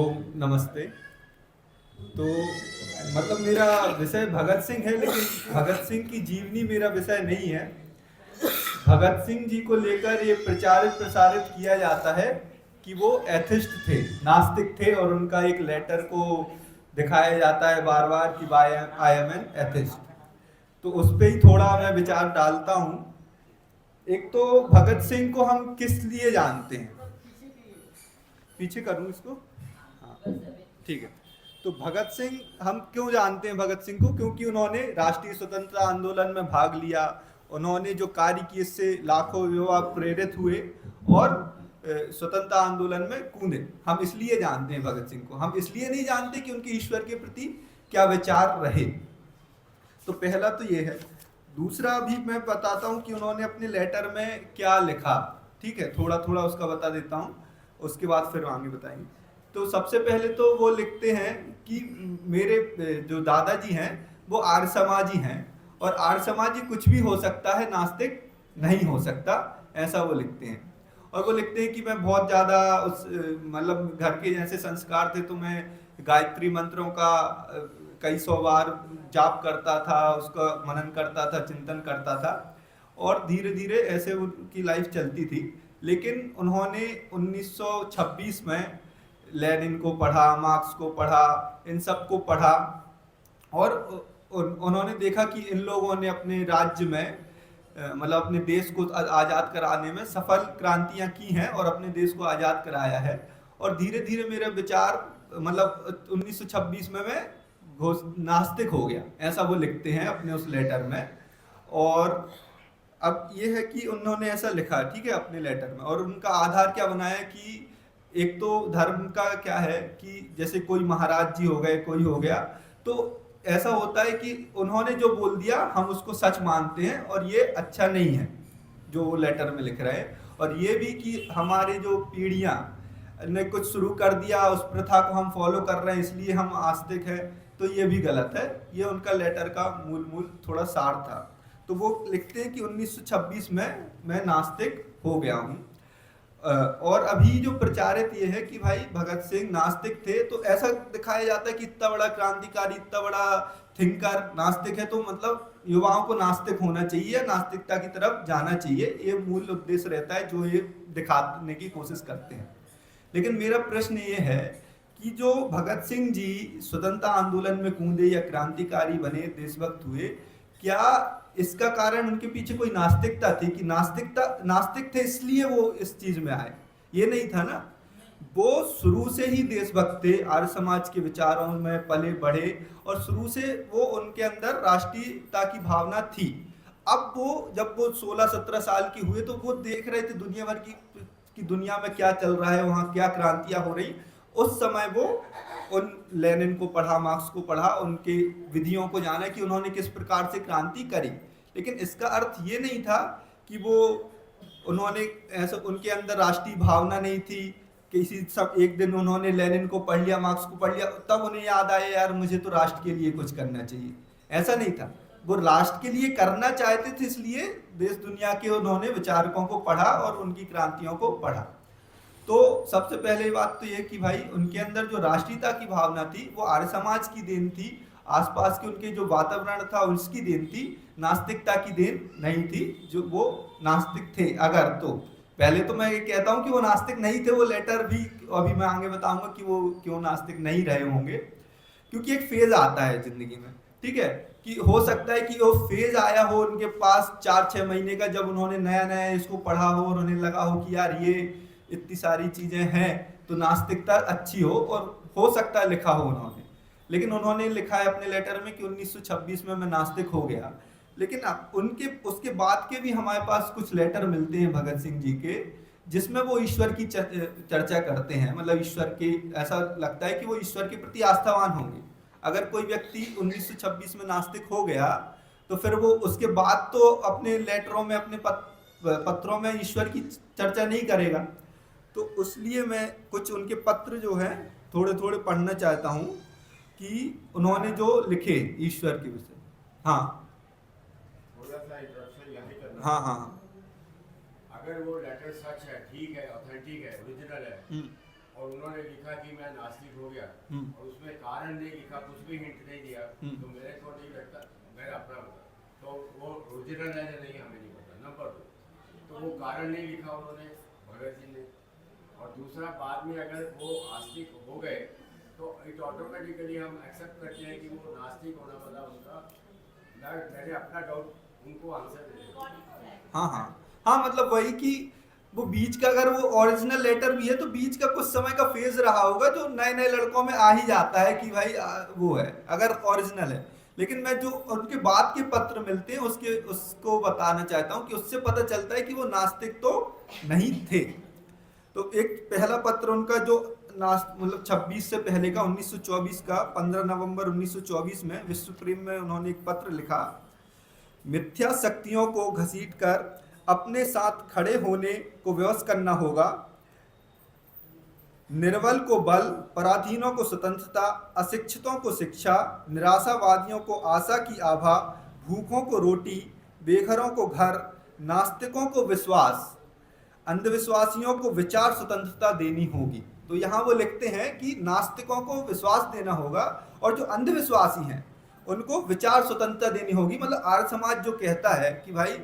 नमस्ते। तो मतलब मेरा विषय भगत सिंह है, लेकिन भगत सिंह की जीवनी मेरा विषय नहीं है। भगत सिंह जी को लेकर ये प्रचारित प्रसारित किया जाता है कि वो एथिस्ट थे, नास्तिक थे, और उनका एक लेटर को दिखाया जाता है बार बार कि आई एम एन एथिस्ट। तो उस पे ही थोड़ा मैं विचार डालता हूँ। एक तो भगत सिंह को हम किस लिए जानते हैं, पीछे करूँ इसको, हाँ ठीक है। तो भगत सिंह हम क्यों जानते हैं भगत सिंह को, क्योंकि उन्होंने राष्ट्रीय स्वतंत्रता आंदोलन में भाग लिया। उन्होंने जो कार्य किए इससे लाखों युवा प्रेरित हुए और स्वतंत्रता आंदोलन में कूदे। हम इसलिए जानते हैं भगत सिंह को। हम इसलिए नहीं जानते कि उनके ईश्वर के प्रति क्या विचार रहे। तो पहला तो ये है। दूसरा भी मैं बताता हूँ कि उन्होंने अपने लेटर में क्या लिखा। ठीक है, थोड़ा थोड़ा उसका बता देता हूँ, उसके बाद फिर आगे बताएंगे। तो सबसे पहले तो वो लिखते हैं कि मेरे जो दादाजी हैं वो आर्य समाजी हैं, और आर्य समाजी कुछ भी हो सकता है, नास्तिक नहीं हो सकता, ऐसा वो लिखते हैं। और वो लिखते हैं कि मैं बहुत ज़्यादा उस मतलब घर के जैसे संस्कार थे, तो मैं गायत्री मंत्रों का कई सौ बार जाप करता था, उसका मनन करता था, चिंतन करता था, और धीरे धीरे ऐसे उनकी लाइफ चलती थी। लेकिन उन्होंने 1926 में लेनिन को पढ़ा, मार्क्स को पढ़ा, इन सब को पढ़ा, और उन्होंने देखा कि इन लोगों ने अपने राज्य में मतलब अपने देश को आज़ाद कराने में सफल क्रांतियां की हैं और अपने देश को आज़ाद कराया है। और धीरे धीरे मेरा विचार मतलब 1926 में मैं नास्तिक हो गया, ऐसा वो लिखते हैं अपने उस लेटर में। और अब ये है कि उन्होंने ऐसा लिखा, ठीक है, अपने लेटर में। और उनका आधार क्या बनाया कि एक तो धर्म का क्या है कि जैसे कोई महाराज जी हो गए, कोई हो गया, तो ऐसा होता है कि उन्होंने जो बोल दिया हम उसको सच मानते हैं, और ये अच्छा नहीं है जो वो लेटर में लिख रहे हैं। और ये भी कि हमारे जो पीढ़ियां ने कुछ शुरू कर दिया, उस प्रथा को हम फॉलो कर रहे हैं, इसलिए हम आस्तिक हैं, तो ये भी गलत है। ये उनका लेटर का मूल थोड़ा सार था। तो वो लिखते हैं कि 1926 में मैं नास्तिक हो गया हूँ। और अभी जो प्रचारित ये है कि भाई भगत सिंह नास्तिक थे, तो ऐसा दिखाया जाता है कि इतना बड़ा क्रांतिकारी, इतना बड़ा थिंकर नास्तिक है, तो मतलब युवाओं को नास्तिक होना चाहिए, नास्तिकता की तरफ जाना चाहिए। ये मूल उद्देश्य रहता है जो ये दिखाने की कोशिश करते हैं। लेकिन मेरा प्रश्न ये है कि जो भगत सिंह जी स्वतंत्रता आंदोलन में कूदे या क्रांतिकारी बने, देशभक्त हुए, क्या इसका कारण उनके पीछे कोई नास्तिकता थी कि नास्तिक थे इसलिए वो इस चीज में आए? ये नहीं था ना। वो शुरू से ही देशभक्त थे, आर्य समाज के विचारों में पले बढ़े, और शुरू से वो उनके अंदर राष्ट्रीयता की भावना थी। अब वो जब वो 16-17 साल की हुए, तो वो देख रहे थे दुनिया भर की दुनिया में क्या चल रहा है, वहाँ क्या क्रांतियां हो रही। उस समय वो उन लेनिन को पढ़ा, मार्क्स को पढ़ा, उनके विधियों को जाना कि उन्होंने किस प्रकार से क्रांति करी। लेकिन इसका अर्थ ये नहीं था कि वो उन्होंने ऐसा, उनके अंदर राष्ट्रीय भावना नहीं थी। किसी सब एक दिन उन्होंने लेनिन को पढ़ लिया, मार्क्स को पढ़ लिया, तब उन्हें याद आया यार मुझे तो राष्ट्र के लिए कुछ करना चाहिए। ऐसा नहीं था। वो राष्ट्र के लिए करना चाहते थे, इसलिए देश दुनिया के उन्होंने विचारकों को पढ़ा और उनकी क्रांतियों को पढ़ा। तो सबसे पहले बात तो ये कि भाई उनके अंदर जो राष्ट्रीयता की भावना थी वो आर्य समाज की देन थी, आसपास के उनके जो वातावरण था उसकी देन थी, नास्तिकता की देन नहीं थी। जो वो नास्तिक थे अगर, तो पहले तो मैं ये कहता हूँ कि वो नास्तिक नहीं थे। वो लेटर भी अभी मैं आगे बताऊंगा कि वो क्यों नास्तिक नहीं रहे होंगे। क्योंकि एक फेज आता है जिंदगी में, ठीक है, कि हो सकता है कि वो फेज आया हो उनके पास 4-6 महीने का, जब उन्होंने नया नया इसको पढ़ा हो और उन्हें लगा हो कि यार ये इतनी सारी चीजें हैं, तो नास्तिकता अच्छी हो, और हो सकता है लिखा हो उन्होंने। लेकिन उन्होंने लिखा है अपने लेटर में कि 1926 में मैं नास्तिक हो गया। लेकिन उनके उसके बाद के भी हमारे पास कुछ लेटर मिलते हैं भगत सिंह जी के, जिसमें वो ईश्वर की चर्चा करते हैं। मतलब ईश्वर के, ऐसा लगता है कि वो ईश्वर के प्रति आस्थावान होंगे। अगर कोई व्यक्ति 1926 में नास्तिक हो गया, तो फिर वो उसके बाद तो अपने लेटरों में, अपने पत्रों में ईश्वर की चर्चा नहीं करेगा। तो उसलिए मैं कुछ उनके पत्र जो हैं थोड़े थोड़े पढ़ना चाहता हूँ कि उन्होंने जो लिखे ईश्वर के विषय। हाँ थोड़ा सा इंट्रोडक्शन यहाँ करना। हाँ हाँ। अगर वो लेटर सच है, ठीक है, ऑथेंटिक है, ओरिजिनल है, हम्म और उन्होंने लिखा कि मैं नास्तिक हो गया और उसमें कारण नहीं लिखा, कुछ भी हिंट नहीं दिया, तो मेरे को नहीं लगता, मैं अपना बता तो वो ओरिजिनल है या नहीं हमें नहीं पता। नंबर 2, तो वो कारण नहीं लिखा उन्होंने भगत जी ने। और दूसरा, बाद में अगर वो आस्तिक हो गए तो इट ऑटोमेटिकली हम एक्सेप्ट करते हैं कि वो नास्तिक होना वाला उनका, मैंने अपना डाउट उनको आंसर दे दिया। हाँ, मतलब वही कि वो बीच का, अगर वो ओरिजिनल लेटर भी है तो बीच का कुछ समय का फेज रहा होगा जो नए नए लड़कों में आ ही जाता है कि भाई वो है अगर ओरिजिनल है। लेकिन मैं जो उनके बाद के पत्र मिलते हैं उसको बताना चाहता हूँ कि उससे पता चलता है कि वो नास्तिक तो नहीं थे। तो एक पहला पत्र उनका जो मतलब 26 से पहले का 1924 का 15 नवंबर 1924 में विश्व प्रेम में उन्होंने एक पत्र लिखा। मिथ्या शक्तियों को घसीटकर अपने साथ खड़े होने को विवश करना होगा। निर्बल को बल, पराधीनों को स्वतंत्रता, अशिक्षितों को शिक्षा, निराशावादियों को आशा की आभा, भूखों को रोटी, बेघरों को घर, नास्तिकों को विश्वास, अंधविश्वासियों को विचार स्वतंत्रता देनी होगी। तो यहाँ वो लिखते हैं कि नास्तिकों को विश्वास देना होगा और जो अंधविश्वासी हैं उनको विचार स्वतंत्रता देनी होगी। मतलब आर्य समाज जो कहता है कि भाई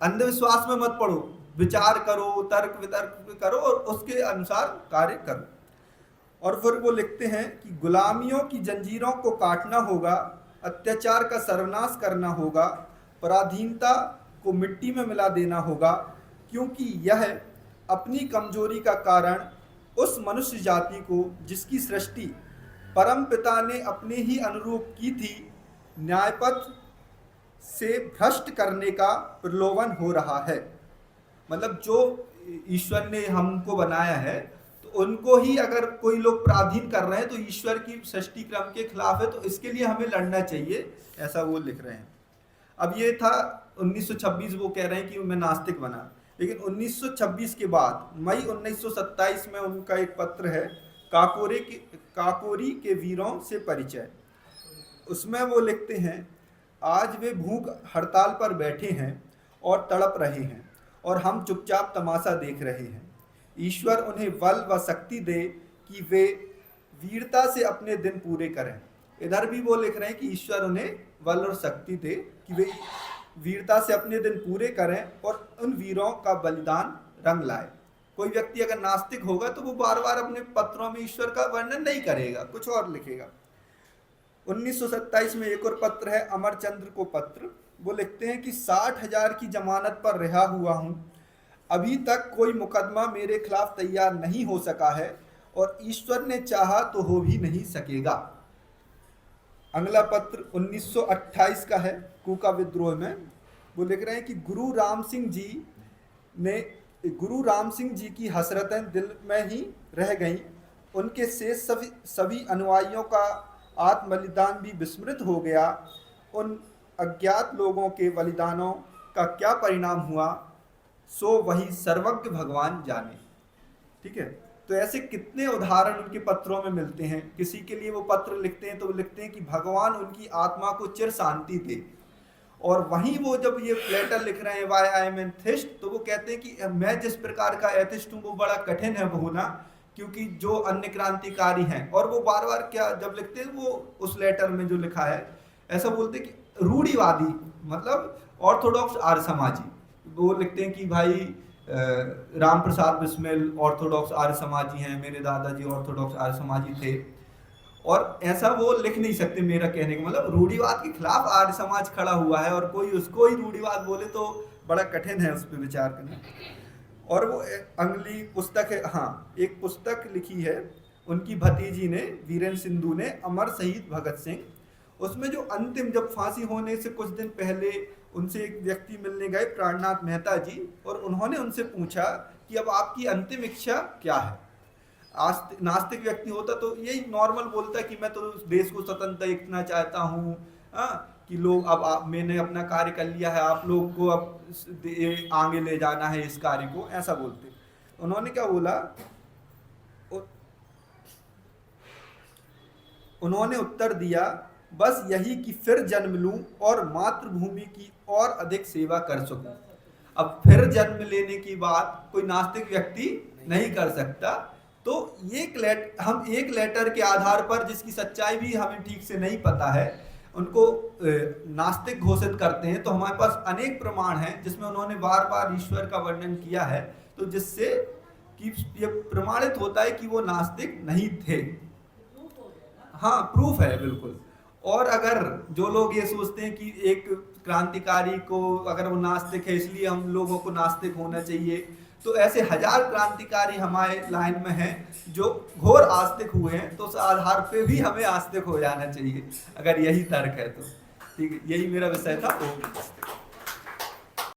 अंधविश्वास में मत पड़ो, विचार करो, तर्क वितर्क करो और उसके अनुसार कार्य करो। और फिर वो लिखते हैं कि गुलामियों की जंजीरों को काटना होगा, अत्याचार का सर्वनाश करना होगा, पराधीनता को मिट्टी में मिला देना होगा, क्योंकि यह अपनी कमजोरी का कारण उस मनुष्य जाति को जिसकी सृष्टि परम पिता ने अपने ही अनुरूप की थी, न्यायपथ से भ्रष्ट करने का प्रलोभन हो रहा है। मतलब जो ईश्वर ने हमको बनाया है तो उनको ही अगर कोई लोग पराधीन कर रहे हैं तो ईश्वर की सृष्टि क्रम के खिलाफ है, तो इसके लिए हमें लड़ना चाहिए, ऐसा वो लिख रहे हैं। अब ये था 1926, वो कह रहे हैं कि मैं नास्तिक बना। लेकिन 1926 के बाद मई 1927 में उनका एक पत्र है, काकोरी के वीरों से परिचय। उसमें वो लिखते हैं, आज वे भूख हड़ताल पर बैठे हैं और तड़प रहे हैं और हम चुपचाप तमाशा देख रहे हैं। ईश्वर उन्हें बल व शक्ति दे कि वे वीरता से अपने दिन पूरे करें। इधर भी वो लिख रहे हैं कि ईश्वर उन्हें बल और शक्ति दे कि वे वीरता से अपने दिन पूरे करें और उन वीरों का बलिदान रंग लाए। कोई व्यक्ति अगर नास्तिक होगा तो वो बार बार अपने पत्रों में ईश्वर का वर्णन नहीं करेगा, कुछ और लिखेगा। 1927 में एक और पत्र है, अमरचंद्र को पत्र। वो लिखते हैं कि 60,000 की जमानत पर रिहा हुआ हूं, अभी तक कोई मुकदमा मेरे खिलाफ तैयार नहीं हो सका है और ईश्वर ने चाहा तो हो भी नहीं सकेगा। अगला पत्र 1928 का है, कूका विद्रोह में। वो लिख रहे हैं कि गुरु राम सिंह जी की हसरतें दिल में ही रह गईं, उनके शेष सभी अनुयायियों का आत्मबलिदान भी विस्मृत हो गया। उन अज्ञात लोगों के बलिदानों का क्या परिणाम हुआ, सो वही सर्वज्ञ भगवान जाने। ठीक है, तो ऐसे कितने उदाहरण उनके पत्रों में मिलते हैं। किसी के लिए वो पत्र लिखते हैं तो वो लिखते हैं कि भगवान उनकी आत्मा को चिर शांति दे, और वहीं वो जब ये लेटर लिख रहे हैं वाई आई एम एथिस्ट, तो वो कहते हैं कि मैं जिस प्रकार का एथिस्ट हूँ वो बड़ा कठिन है होना, क्योंकि जो अन्य क्रांतिकारी हैं। और वो बार बार क्या जब लिखते हैं, वो उस लेटर में जो लिखा है ऐसा बोलते हैं कि रूढ़िवादी, मतलब ऑर्थोडॉक्स आर्य समाजी। वो लिखते हैं कि भाई राम प्रसाद बिस्मिल ऑर्थोडॉक्स आर्य समाजी हैं, मेरे दादाजी ऑर्थोडॉक्स आर्य समाजी थे। और ऐसा वो लिख नहीं सकते, मेरा कहने का मतलब रूढ़िवाद के खिलाफ आर्य समाज खड़ा हुआ है और कोई उसको ही रूढ़िवाद बोले तो बड़ा कठिन है उस पर विचार करना। और वो अगली पुस्तक है, हाँ, एक पुस्तक लिखी है उनकी भतीजी ने, वीरेन सिंधु ने, अमर शहीद भगत सिंह। उसमें जो अंतिम, जब फांसी होने से कुछ दिन पहले उनसे एक व्यक्ति मिलने गए, प्राणनाथ मेहता जी, और उन्होंने उनसे पूछा कि अब आपकी अंतिम इच्छा क्या है। नास्तिक व्यक्ति होता तो यही नॉर्मल बोलता कि मैं तो देश को स्वतंत्र देखना चाहता हूँ, कि लोग अब मैंने अपना कार्य कर लिया है, आप लोग को अब आगे ले जाना है इस कार्य को, ऐसा बोलते। उन्होंने क्या बोला, उन्होंने उत्तर दिया, बस यही कि फिर जन्म लूं और मातृभूमि की और अधिक सेवा कर सकूं। अब फिर जन्म लेने की बात कोई नास्तिक व्यक्ति नहीं कर सकता, तो हम एक लेटर के आधार पर, जिसकी सच्चाई भी हमें ठीक से नहीं पता है, उनको नास्तिक घोषित करते हैं। तो हमारे पास अनेक प्रमाण हैं जिसमें उन्होंने बार बार ईश्वर का वर्णन किया है, तो जिससे कि ये प्रमाणित होता है कि वो नास्तिक नहीं थे। हाँ, प्रूफ है बिल्कुल। और अगर जो लोग ये सोचते हैं कि एक क्रांतिकारी को, अगर वो नास्तिक है इसलिए हम लोगों को नास्तिक होना चाहिए, तो ऐसे हजार क्रांतिकारी हमारे लाइन में हैं जो घोर आस्तिक हुए हैं, तो उस आधार पे भी हमें आस्तिक हो जाना चाहिए, अगर यही तर्क है तो। ठीक है, यही मेरा विषय था।